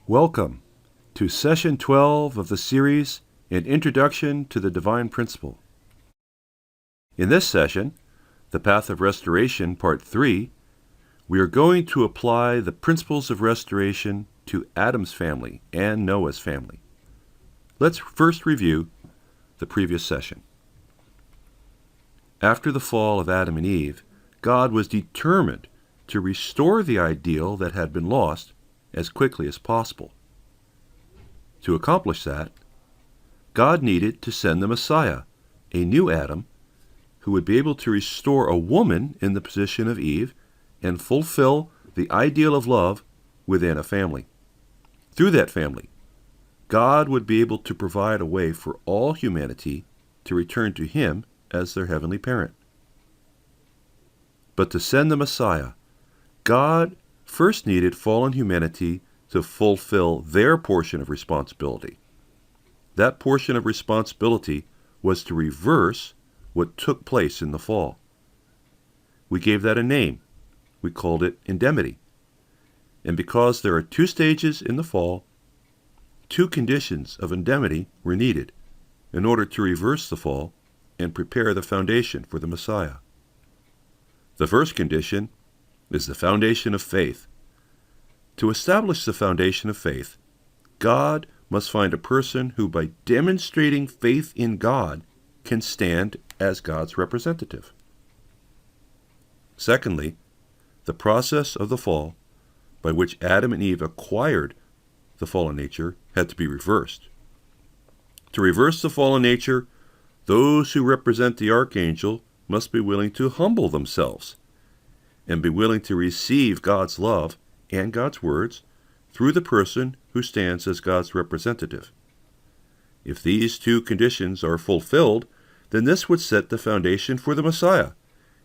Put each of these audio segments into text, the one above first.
Welcome to Session 12 of the series, An Introduction to the Divine Principle. In this session, The Path of Restoration, Part 3, we are going to apply the principles of restoration to Adam's family and Noah's family. Let's first review the previous session. After the fall of Adam and Eve, God was determined to restore the ideal that had been lost as quickly as possible. To accomplish that, God needed to send the Messiah, a new Adam, who would be able to restore a woman in the position of Eve and fulfill the ideal of love within a family. Through that family, God would be able to provide a way for all humanity to return to Him as their heavenly parent. But to send the Messiah, God first needed fallen humanity to fulfill their portion of responsibility. That portion of responsibility was to reverse what took place in the fall. We gave that a name. We called it indemnity. And because there are two stages in the fall, two conditions of indemnity were needed in order to reverse the fall and prepare the foundation for the Messiah. The first condition is the foundation of faith. To establish the foundation of faith, God must find a person who, by demonstrating faith in God, can stand as God's representative. Secondly, the process of the fall, by which Adam and Eve acquired the fallen nature, had to be reversed. To reverse the fallen nature, those who represent the archangel must be willing to humble themselves and be willing to receive God's love and God's words through the person who stands as God's representative. If these two conditions are fulfilled, then this would set the foundation for the Messiah,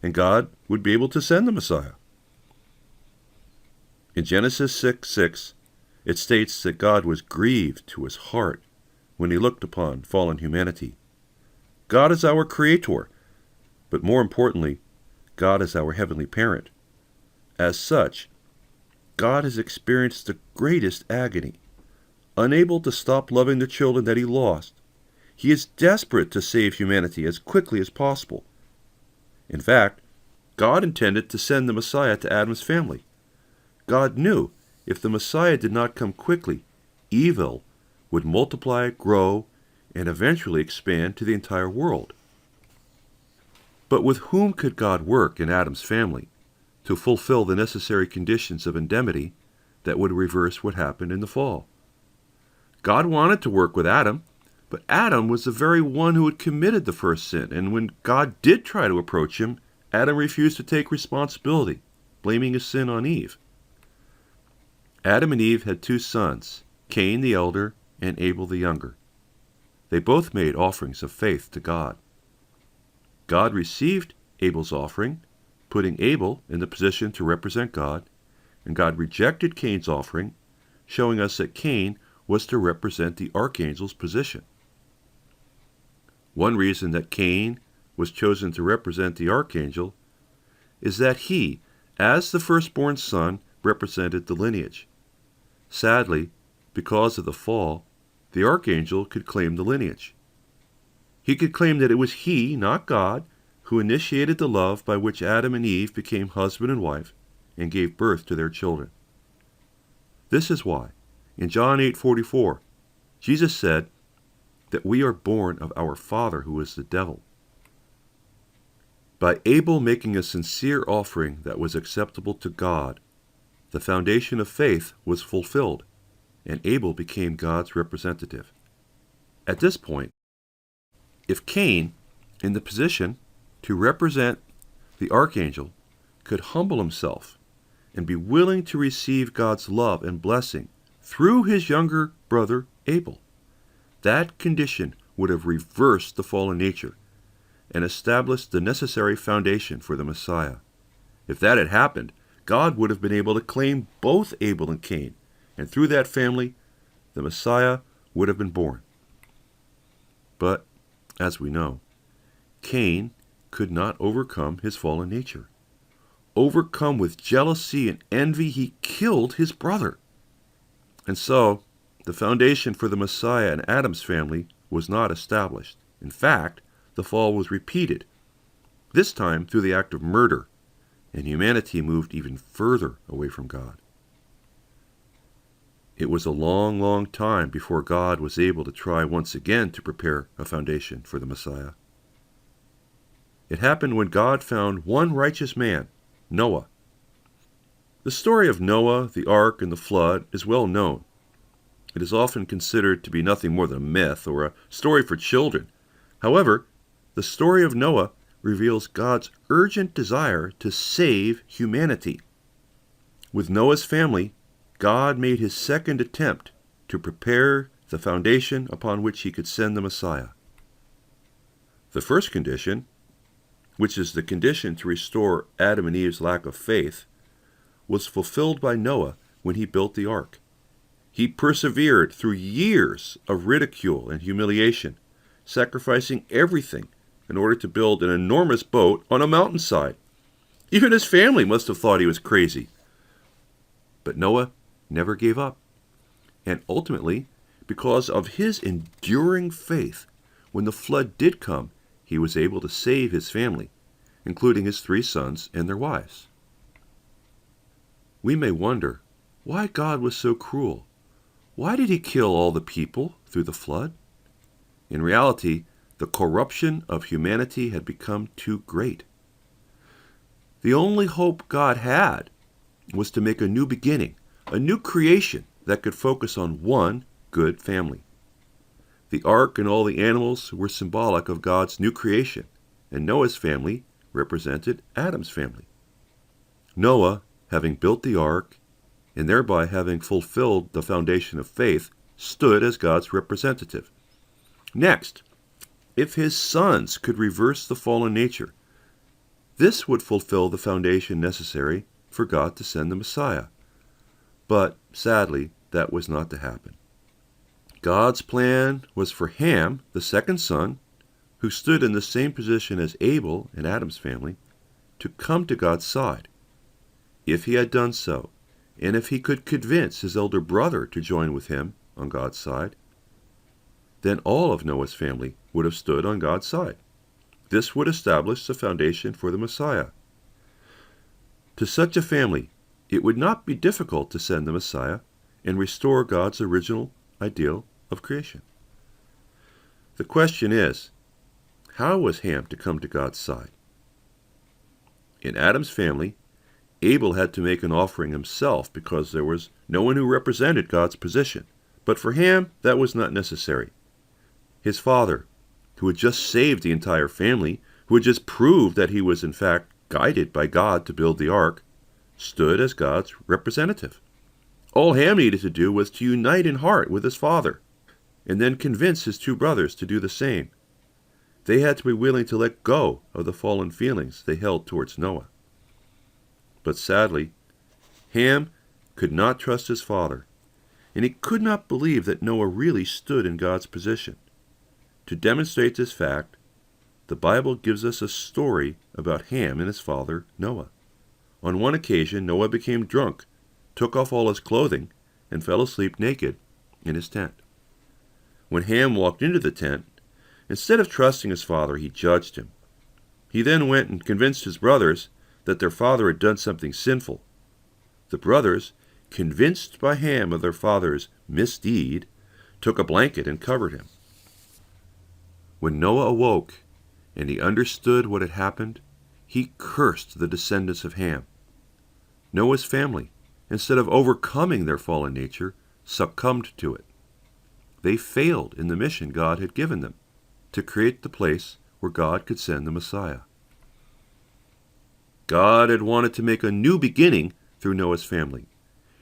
and God would be able to send the Messiah. In Genesis 6:6, it states that God was grieved to his heart when he looked upon fallen humanity. God is our creator, but more importantly, God is our heavenly parent. As such, God has experienced the greatest agony. Unable to stop loving the children that he lost, he is desperate to save humanity as quickly as possible. In fact, God intended to send the Messiah to Adam's family. God knew if the Messiah did not come quickly, evil would multiply, grow, and eventually expand to the entire world. But with whom could God work in Adam's family to fulfill the necessary conditions of indemnity that would reverse what happened in the fall? God wanted to work with Adam, but Adam was the very one who had committed the first sin, and when God did try to approach him, Adam refused to take responsibility, blaming his sin on Eve. Adam and Eve had two sons, Cain the elder and Abel the younger. They both made offerings of faith to God. God received Abel's offering, putting Abel in the position to represent God, and God rejected Cain's offering, showing us that Cain was to represent the archangel's position. One reason that Cain was chosen to represent the archangel is that he, as the firstborn son, represented the lineage. Sadly, because of the fall, the archangel could claim the lineage. He could claim that it was he, not God, who initiated the love by which Adam and Eve became husband and wife and gave birth to their children. This is why, in John 8:44, Jesus said that we are born of our father who is the devil. By Abel making a sincere offering that was acceptable to God, the foundation of faith was fulfilled, and Abel became God's representative. At this point, if Cain, in the position to represent the archangel, could humble himself and be willing to receive God's love and blessing through his younger brother Abel, that condition would have reversed the fallen nature and established the necessary foundation for the Messiah. If that had happened, God would have been able to claim both Abel and Cain, and through that family, the Messiah would have been born. But, as we know, Cain could not overcome his fallen nature. Overcome with jealousy and envy, he killed his brother. And so, the foundation for the Messiah and Adam's family was not established. In fact, the fall was repeated, this time through the act of murder, and humanity moved even further away from God. It was a long, long time before God was able to try once again to prepare a foundation for the Messiah. It happened when God found one righteous man, Noah. The story of Noah, the ark, and the flood is well known. It is often considered to be nothing more than a myth or a story for children. However, the story of Noah reveals God's urgent desire to save humanity. With Noah's family, God made his second attempt to prepare the foundation upon which he could send the Messiah. The first condition, which is the condition to restore Adam and Eve's lack of faith, was fulfilled by Noah when he built the ark. He persevered through years of ridicule and humiliation, sacrificing everything in order to build an enormous boat on a mountainside. Even his family must have thought he was crazy. But Noah never gave up. And ultimately, because of his enduring faith, when the flood did come, he was able to save his family, including his 3 sons and their wives. We may wonder why God was so cruel. Why did he kill all the people through the flood? In reality, the corruption of humanity had become too great. The only hope God had was to make a new beginning, a new creation that could focus on one good family. The ark and all the animals were symbolic of God's new creation, and Noah's family represented Adam's family. Noah, having built the ark, and thereby having fulfilled the foundation of faith, stood as God's representative. Next, if his sons could reverse the fallen nature, this would fulfill the foundation necessary for God to send the Messiah. But, sadly, that was not to happen. God's plan was for Ham, the second son, who stood in the same position as Abel in Adam's family, to come to God's side. If he had done so, and if he could convince his elder brother to join with him on God's side, then all of Noah's family would have stood on God's side. This would establish the foundation for the Messiah. To such a family, it would not be difficult to send the Messiah and restore God's original ideal of creation. The question is, how was Ham to come to God's side? In Adam's family, Abel had to make an offering himself because there was no one who represented God's position. But for Ham, that was not necessary. His father, who had just saved the entire family, who had just proved that he was in fact guided by God to build the ark, stood as God's representative. All Ham needed to do was to unite in heart with his father, and then convince his 2 brothers to do the same. They had to be willing to let go of the fallen feelings they held towards Noah. But sadly, Ham could not trust his father, and he could not believe that Noah really stood in God's position. To demonstrate this fact, the Bible gives us a story about Ham and his father, Noah. On one occasion, Noah became drunk, took off all his clothing, and fell asleep naked in his tent. When Ham walked into the tent, instead of trusting his father, he judged him. He then went and convinced his brothers that their father had done something sinful. The brothers, convinced by Ham of their father's misdeed, took a blanket and covered him. When Noah awoke and he understood what had happened, he cursed the descendants of Ham. Noah's family, instead of overcoming their fallen nature, succumbed to it. They failed in the mission God had given them, to create the place where God could send the Messiah. God had wanted to make a new beginning through Noah's family.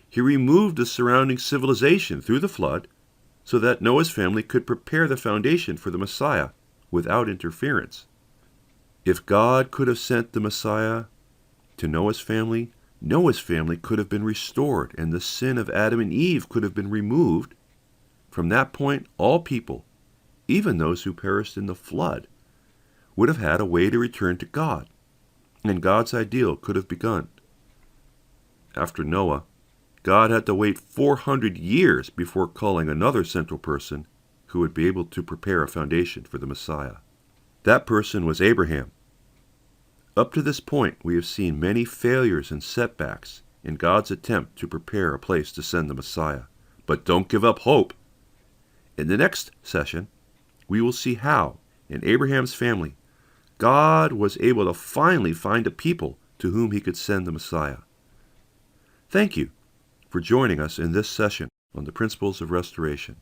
He removed the surrounding civilization through the flood so that Noah's family could prepare the foundation for the Messiah without interference. If God could have sent the Messiah to Noah's family could have been restored, and the sin of Adam and Eve could have been removed. From that point, all people, even those who perished in the flood, would have had a way to return to God, and God's ideal could have begun. After Noah, God had to wait 400 years before calling another central person who would be able to prepare a foundation for the Messiah. That person was Abraham. Up to this point, we have seen many failures and setbacks in God's attempt to prepare a place to send the Messiah. But don't give up hope. In the next session, we will see how, in Abraham's family, God was able to finally find a people to whom he could send the Messiah. Thank you for joining us in this session on the Principles of Restoration.